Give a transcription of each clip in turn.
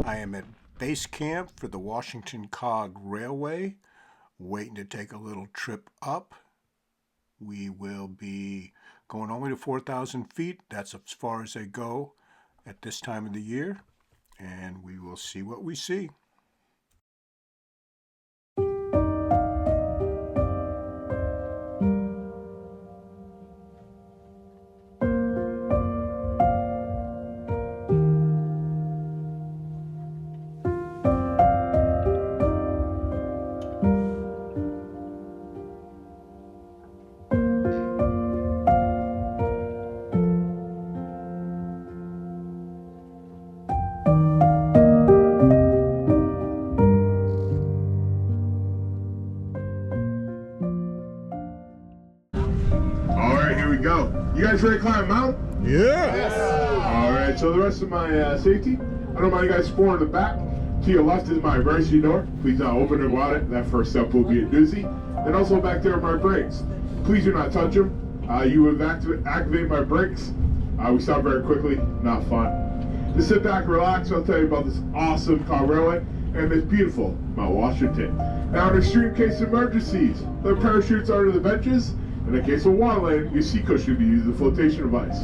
I am at base camp for the Washington Cog Railway, waiting to take a little trip up. We will be going only to 4,000 feet. That's as far as they go at this time of the year, and we will see what we see. Go. You guys ready to climb a mountain? Yes! Alright, so the rest of my safety, I don't mind you guys exploring the back. To your left is my emergency door. Please open it without it. That first step will be a doozy. And also back there are my brakes. Please do not touch them. You would activate my brakes. We stop very quickly. Not fun. Just sit back, relax. I'll tell you about this awesome Cog Railway and this beautiful Mount Washington. Now, in extreme case of emergencies, there are parachutes under the benches. In the case of waterland, your seat cushion should be used as a flotation device.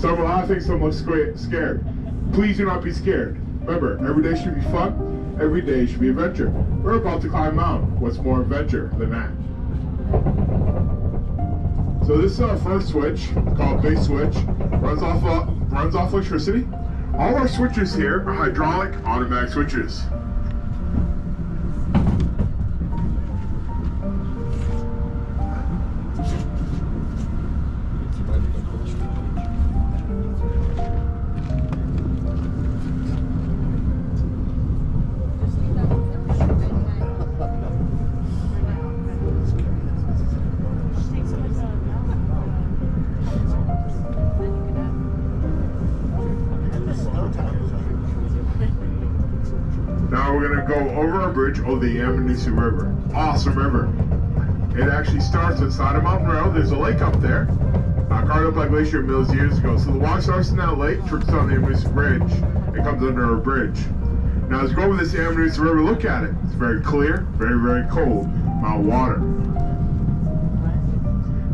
Some are laughing, some look scared. Please do not be scared. Remember, every day should be fun, every day should be adventure. We're about to climb a mountain. What's more adventure than that? So this is our first switch, called base switch. Runs off electricity. All our switches here are hydraulic automatic switches. Now we're going to go over a bridge over the Waumbek River. Awesome river. It actually starts inside a mountain rail. There's a lake up there. Carved up by glacier millions of years ago. So the water starts in that lake, trickles on the Waumbek Bridge, and comes under a bridge. Now as you go over this Waumbek River, look at it. It's very clear, very, very cold mountain water.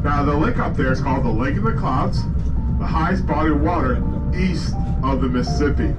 Now the lake up there is called the Lake in the Clouds, the highest body of water east of the Mississippi.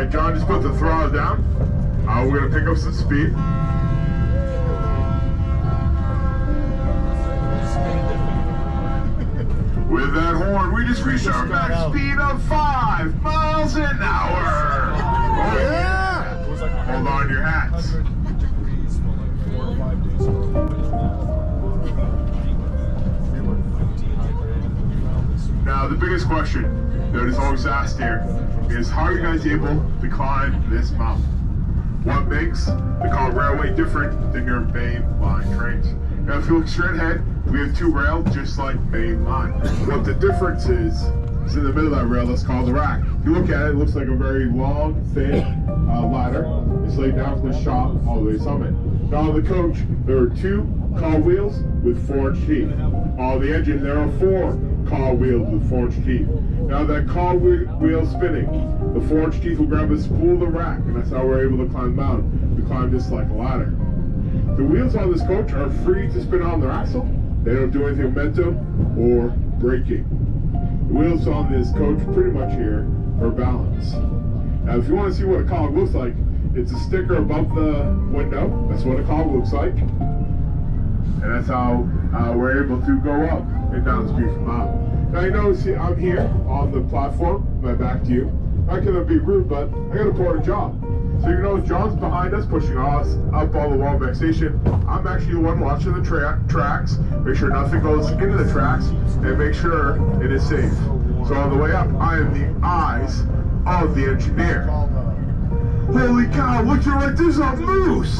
John just put the throttle down. We're going to pick up some speed. With that horn, we just reached our max speed of 5 miles an hour. Oh yeah! Hold on to your hats. Now the biggest question that is always asked here is, how are you guys able to climb this mountain? What makes the Cog Railway different than your main line trains? Now if you look straight ahead, we have 2 rails just like main line. What the difference is in the middle of that rail, that's called the rack. If you look at it, it looks like a very long, thin ladder. It's laid down from the shop all the way to the summit. Now on the coach, there are 2 cog wheels with 4-inch teeth. On the engine, there are 4 cog wheels with 4-inch teeth. Now that cog wheel spinning, the 4-inch teeth will grab the spool of the rack, and that's how we're able to climb the mountain. We climb this like a ladder. The wheels on this coach are free to spin on their axle. They don't do anything momentum or braking. The wheels on this coach pretty much here are balance. Now if you want to see what a cog looks like, it's a sticker above the window. That's what a cog looks like. And that's how we're able to go up and down this beautiful mountain. Now you notice I'm here on the platform. My back to you. Not gonna be rude, but I got a important job. So you know John's behind us, pushing us up all the Waumbek Station. I'm actually the one watching the tracks, make sure nothing goes into the tracks, and make sure it is safe. So on the way up, I am the eyes of the engineer. Holy cow, look to the right, there's a moose!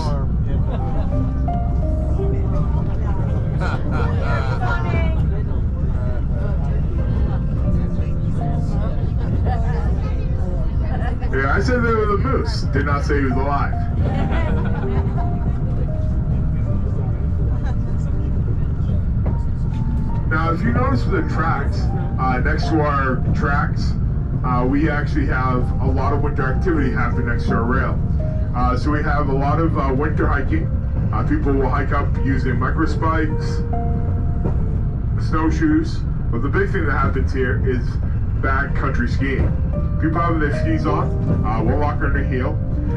Yeah, I said there was a moose. Did not say he was alive. Now, if you notice with the tracks, next to our tracks, we actually have a lot of winter activity happening next to our rail. So we have a lot of winter hiking. People will hike up using micro spikes, snowshoes. But the big thing that happens here is backcountry skiing. People have their skis on, won't lock on their heel,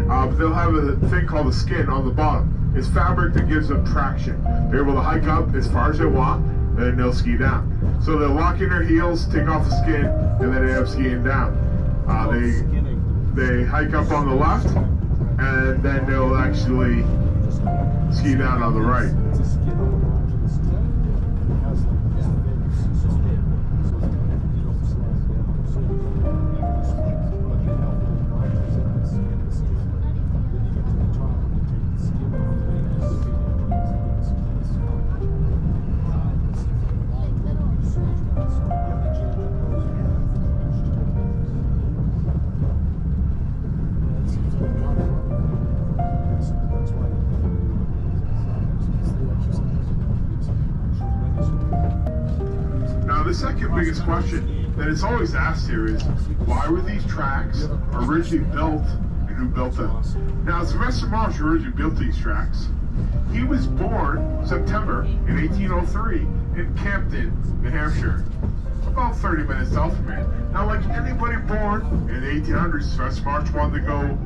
but they'll have a thing called a skin on the bottom. It's fabric that gives them traction. They're able to hike up as far as they want, and then they'll ski down. So they'll lock in their heels, take off the skin, and then they end up skiing down. They hike up on the left, and then they'll actually ski down on the right. The second biggest question that is always asked here is, why were these tracks originally built and who built them? Now, Sylvester Marsh originally built these tracks. He was born September in 1803 in Campden, New Hampshire, about 30 minutes south from here. Now, like anybody born in the 1800s, Sylvester Marsh wanted to go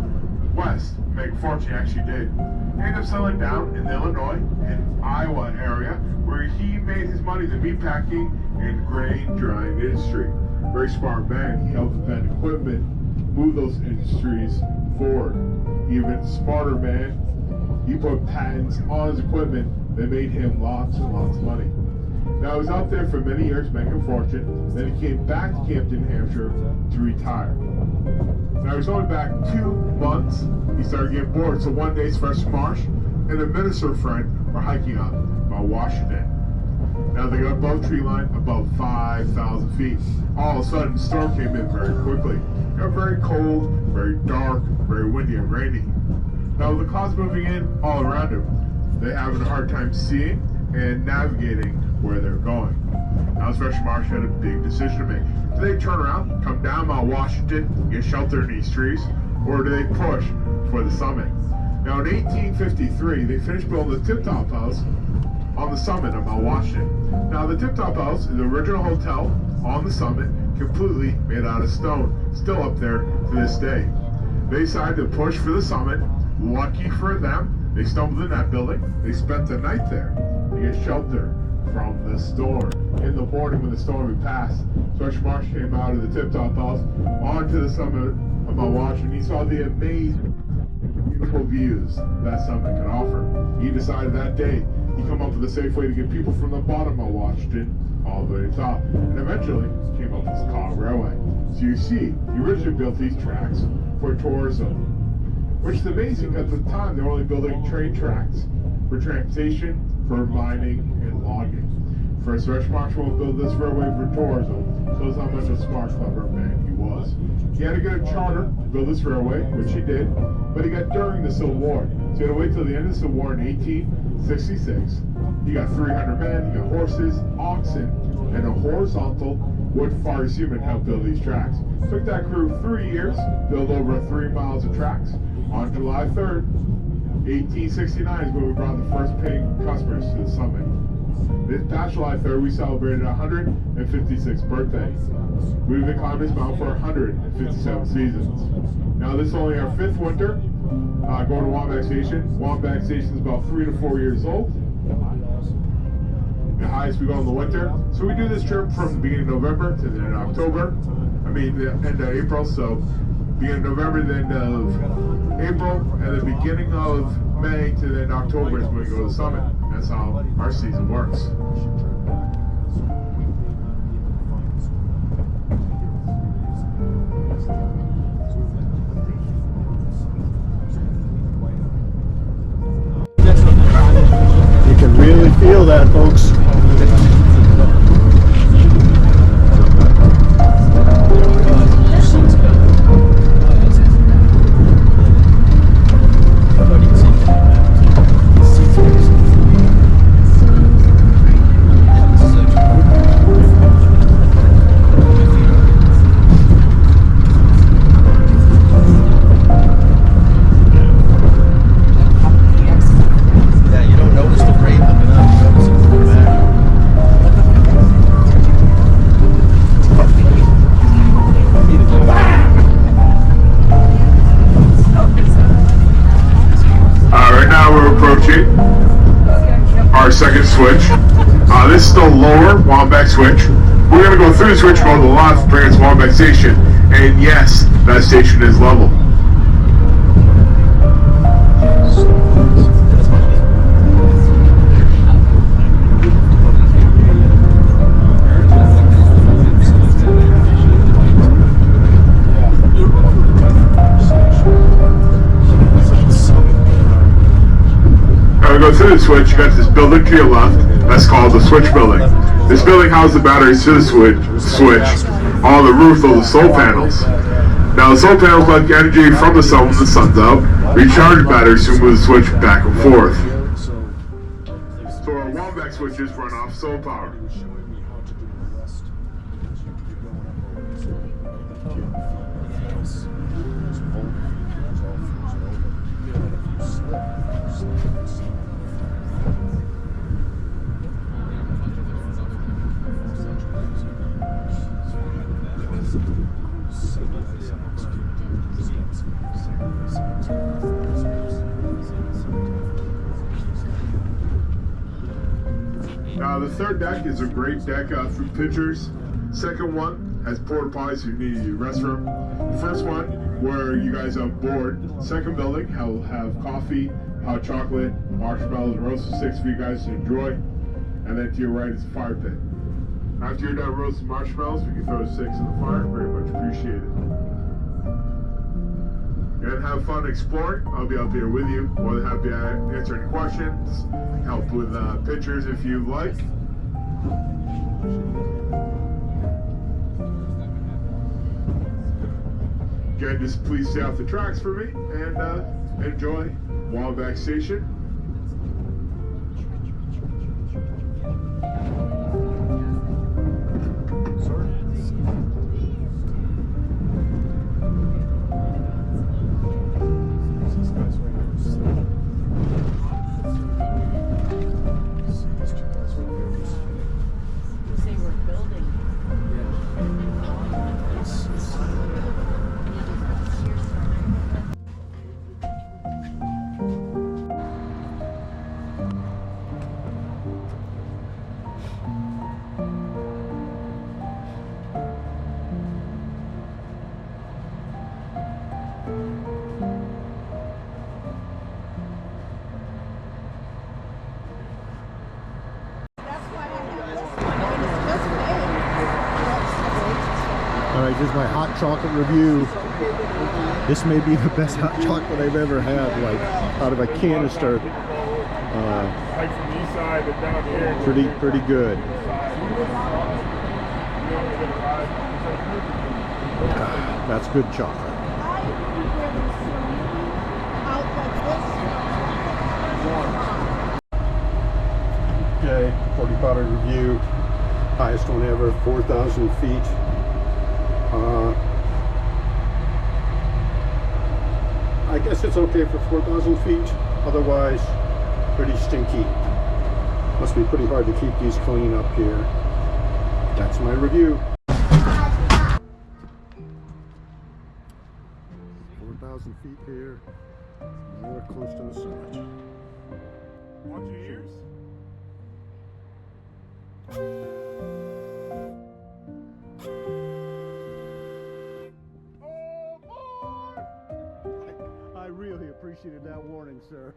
west, make a fortune. He actually did. He ended up settling down in Illinois and Iowa area, where he made his money in the meatpacking and grain drying industry. Very smart man. He helped invent equipment, move those industries forward. Even smarter man. He put patents on his equipment that made him lots and lots of money. Now, he was out there for many years making a fortune. Then he came back to Campden, New Hampshire to retire. Now, he was only back 2 months. He started getting bored. So one day, Sylvester Marsh and a minister friend were hiking up Mount Washington. Now, they got above tree line, above 5,000 feet. All of a sudden, the storm came in very quickly. It got very cold, very dark, very windy and rainy. Now, with the clouds moving in all around them, they're having a hard time seeing and navigating where they're going. Now, Sylvester Marsh had a big decision to make. Do they turn around, come down Mount Washington, get shelter in these trees, or do they push for the summit? Now, in 1853, they finished building the Tip Top House on the summit of Mount Washington. Now, the Tip Top House is the original hotel on the summit, completely made out of stone, still up there to this day. They decided to push for the summit. Lucky for them, they stumbled in that building. They spent the night there to get shelter from the storm. In the morning, when the storm had passed, Sylvester Marsh came out of the Tip Top House onto the summit of Mount Washington. He saw the amazing, beautiful views that summit could offer. He decided that day he'd come up with a safe way to get people from the bottom of Washington all the way to the top, and eventually came up with this Cog Railway. So you see, he originally built these tracks for tourism, which is amazing because at the time they were only building train tracks for transportation, for mining, and logging. For Sylvester Marsh will build this railway for tourism, shows how much a smart, clever man he was. He had to get a charter to build this railway, which he did, but he got during the Civil War. So he had to wait till the end of the Civil War in 1866. He got 300 men, he got horses, oxen, and a horizontal wood-fired seaman helped build these tracks. Took that crew 3 years, build over 3 miles of tracks. On July 3rd, 1869 is when we brought the first paying customers to the summit. This past July 3rd, we celebrated 156th birthday. We've been climbing this mountain for 157 seasons. Now, this is only our 5th winter going to Waumbek Station. Waumbek Station is about 3 to 4 years old. The highest we go in the winter. So we do this trip from the beginning of November to the end of October. The end of April. So beginning of November, the end of April, and the beginning of May to the end of October is when we go to the summit. That's how our season works. that, folks. Our second switch. This is the lower Waumbek switch. We're going to go through the switch, go to the left, bring us to Waumbek Station, and yes, that station is level. Go through the switch, you got this building to your left, that's called the switch building. This building houses the batteries to the switch. On the roof, those are solar panels. Now the solar panels collect energy from the sun when the sun's out, recharge batteries to move the switch back and forth. So our Waumbek switches run off solar power. Now the third deck is a great deck for pictures. Second one has porta potties if you need a restroom. The first one where you guys are bored. Second building will have coffee, hot chocolate, marshmallows, roasted sticks for you guys to enjoy. And then to your right is a fire pit. After you're done roasting marshmallows, we can throw the sticks in the fire. Very much appreciated. And have fun exploring. I'll be out there with you. More than happy to answer any questions, help with pictures if you like. Again, just please stay off the tracks for me and enjoy Waumbek Station. Alright, here's my hot chocolate review. This may be the best hot chocolate I've ever had, like out of a canister. Like from the east side, but down here. Pretty good. That's good chocolate. Okay, 40 powder review. Highest one ever, 4,000 feet. I guess it's okay for 4,000 feet. Otherwise, pretty stinky. Must be pretty hard to keep these clean up here. That's my review. 4,000 feet here. Now we're close to the summit. Watch your ears. I really appreciated that warning, sir.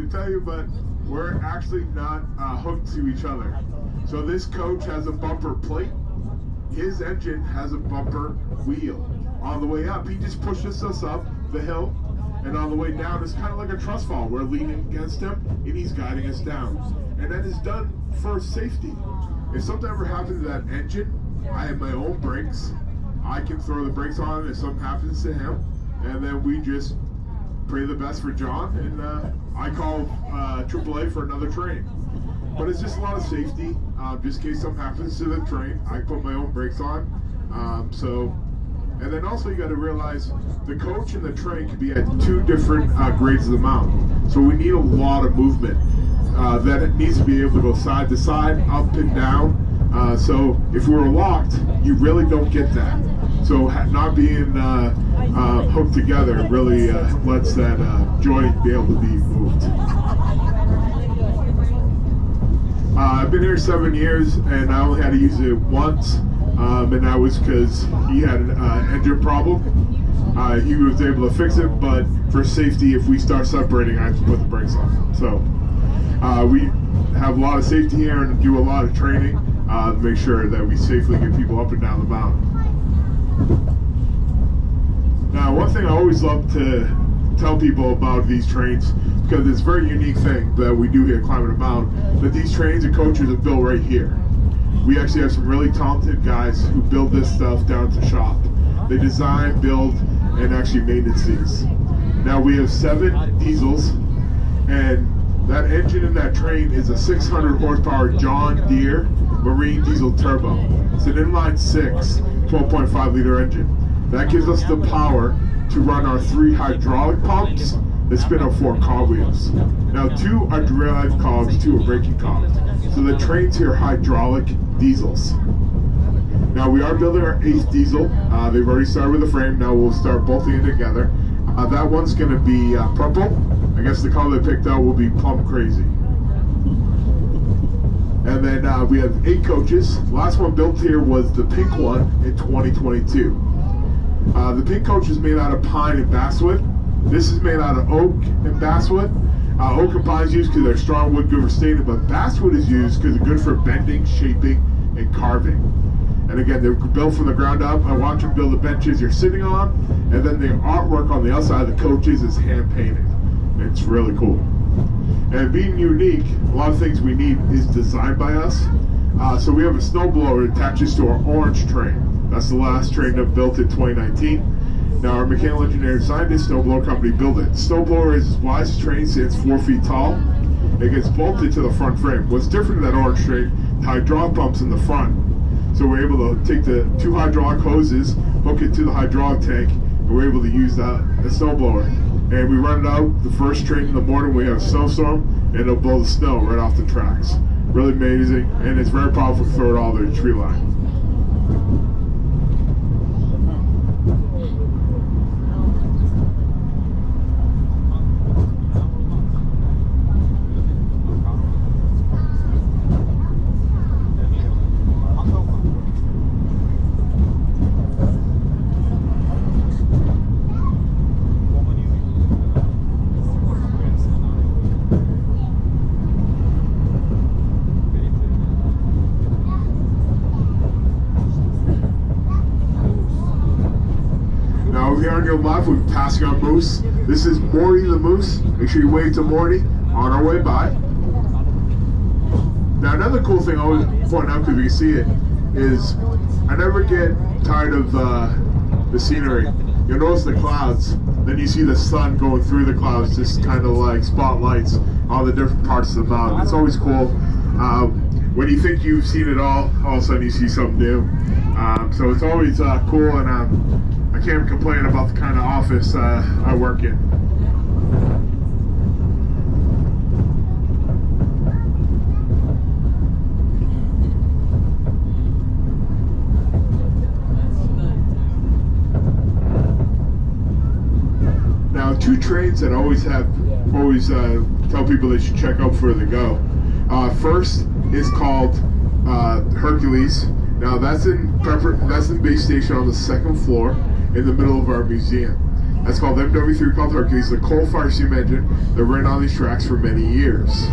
can tell you, but we're actually not hooked to each other. So this coach has a bumper plate. His engine has a bumper wheel. On the way up, he just pushes us up the hill, and on the way down, it's kind of like a trust fall. We're leaning against him, and he's guiding us down. And that is done for safety. If something ever happens to that engine, I have my own brakes. I can throw the brakes on if something happens to him, and then we just pray the best for John, and I call AAA for another train. But it's just a lot of safety, just in case something happens to the train. I put my own brakes on. And then also you got to realize the coach and the train can be at two different grades of the mountain. So we need a lot of movement. That it needs to be able to go side to side, up and down. So if we're locked, you really don't get that. So not being hooked together really lets that joint be able to be moved. I've been here 7 years, and I only had to use it once, and that was because he had an engine problem. He was able to fix it, but for safety, if we start separating, I have to put the brakes on. So we have a lot of safety here and do a lot of training to make sure that we safely get people up and down the mountain. Now, one thing I always love to tell people about these trains, because it's a very unique thing that we do here climbing a mountain, that these trains and coaches are built right here. We actually have some really talented guys who build this stuff down at the shop. They design, build, and actually maintenance these. Now we have 7 diesels, and that engine in that train is a 600 horsepower John Deere Marine diesel turbo. It's an inline 6, 12.5 liter engine. That gives us the power to run our 3 hydraulic pumps that spin up 4 cogwheels. Now 2 are drive cogs, 2 are braking cogs. So the trains here are hydraulic diesels. Now we are building our 8th diesel. They've already started with the frame. Now we'll start bolting it together. That one's going to be purple. I guess the color they picked out will be plum crazy. And then we have 8 coaches. Last one built here was the pink one in 2022. The pink coach is made out of pine and basswood. This is made out of oak and basswood. Oak and pine is used because they're strong wood, good for staining, but basswood is used because they're good for bending, shaping, and carving. And again, they're built from the ground up. I watch them build the benches you're sitting on, and then the artwork on the outside of the coaches is hand painted. It's really cool. And being unique, a lot of things we need is designed by us. So we have a snowblower that attaches to our orange train. That's the last train that built in 2019. Now our mechanical engineer designed this snowblower company, built it. Snowblower is as wide as a train, so it's 4 feet tall. It gets bolted to the front frame. What's different than that orange train, hydraulic pumps in the front. So we're able to take the 2 hydraulic hoses, hook it to the hydraulic tank, and we're able to use the snowblower. And we run it out the first train in the morning. We have a snowstorm, and it'll blow the snow right off the tracks. Really amazing, and it's very powerful to throw it all the tree line. Here on your left, we're passing on Moose. This is Morty the Moose. Make sure you wave to Morty on our way by. Now, another cool thing I always point out because we can see it is I never get tired of the scenery. You'll notice the clouds, then you see the sun going through the clouds, just kind of like spotlights on the different parts of the mountain. It's always cool. When you think you've seen it all of a sudden you see something new. So it's always cool, and I can't complain about the kind of office I work in. Now, 2 trains that I always tell people they should check out before they go. First is called Hercules. Now that's in Base Station on the 2nd floor in the middle of our museum. That's called MW3 called Hercules, the coal-fired steam engine that ran on these tracks for many years.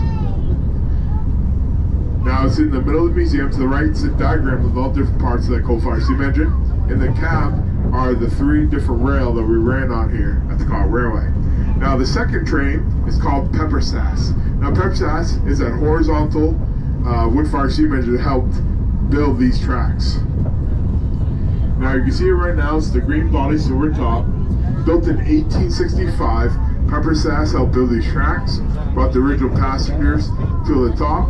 Now it's in the middle of the museum. To the right, it's a diagram of all different parts of that coal-fired steam engine. In the cab are the 3 different rail that we ran on here at the Cog Railway. Now the second train is called Pepper Sass. Now Pepper Sass is that horizontal wood-fired steam engine that helped build these tracks. Now you can see it right now. It's the green body, silver top. Built in 1865, Pepper Sass helped build these tracks, brought the original passengers to the top,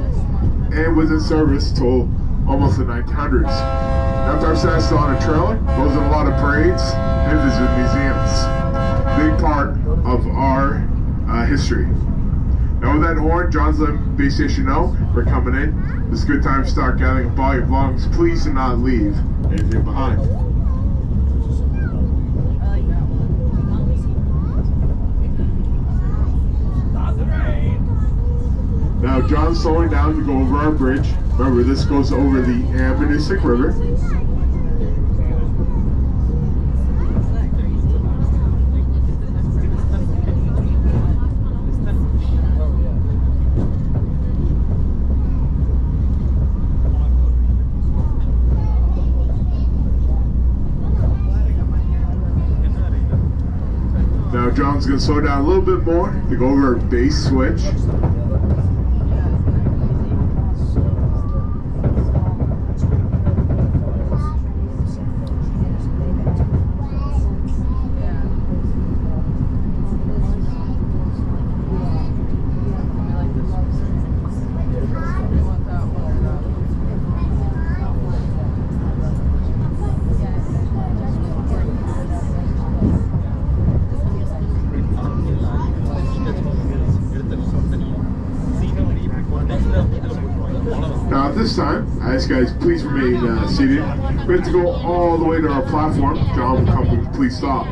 and was in service till almost the 1900s. Now Pepper Sass is on a trailer, goes on a lot of parades, and visits museums. Big part of our history. Now with that horn, John's letting Waumbek Station know we're coming in. It's a good time to start gathering up all your belongings. Please do not leave anything behind. Now John's slowing down to go over our bridge. Remember, this goes over the Ammonoosuc River. Now John's going to slow down a little bit more to go over our base switch. Now at this time, I ask guys please remain seated. We have to go all the way to our platform. John will come to the police stop.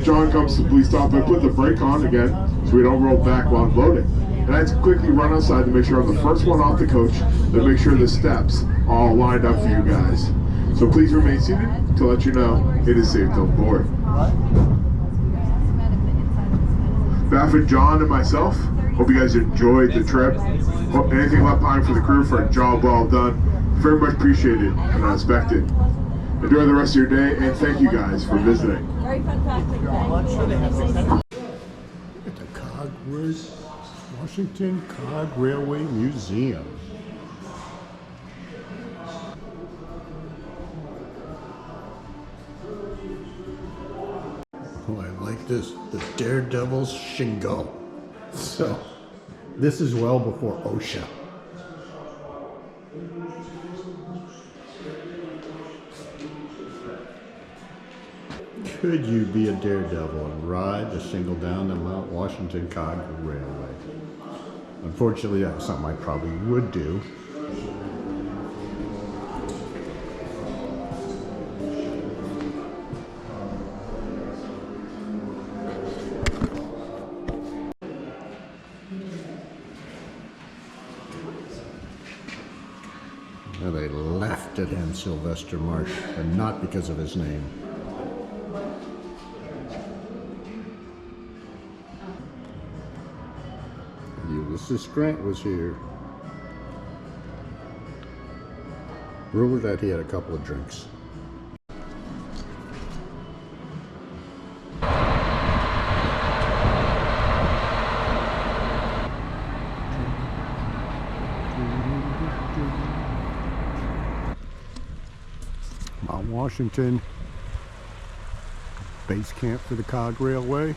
John comes to the police stop and put the brake on again so we don't roll back while unloading. And I have to quickly run outside to make sure I'm the first one off the coach, to make sure the steps are all lined up for you guys. So please remain seated to let you know it is safe to board. On behalf of John and myself, hope you guys enjoyed the trip. Hope anything left behind for the crew for a job well done. Very much appreciated and unexpected. Enjoy the rest of your day, and thank you guys for visiting. Very fantastic. At the Washington Cog Railway Museum. Oh, I like this, the Daredevil's Shingo. So, this is well before OSHA. Could you be a daredevil and ride the shingle down the Mount Washington Cog Railway? Unfortunately, that's something I probably would do. And they laughed at him, Sylvester Marsh, and not because of his name. Ulysses Grant was here. Rumor that he had a couple of drinks. Mount Washington, base camp for the Cog Railway.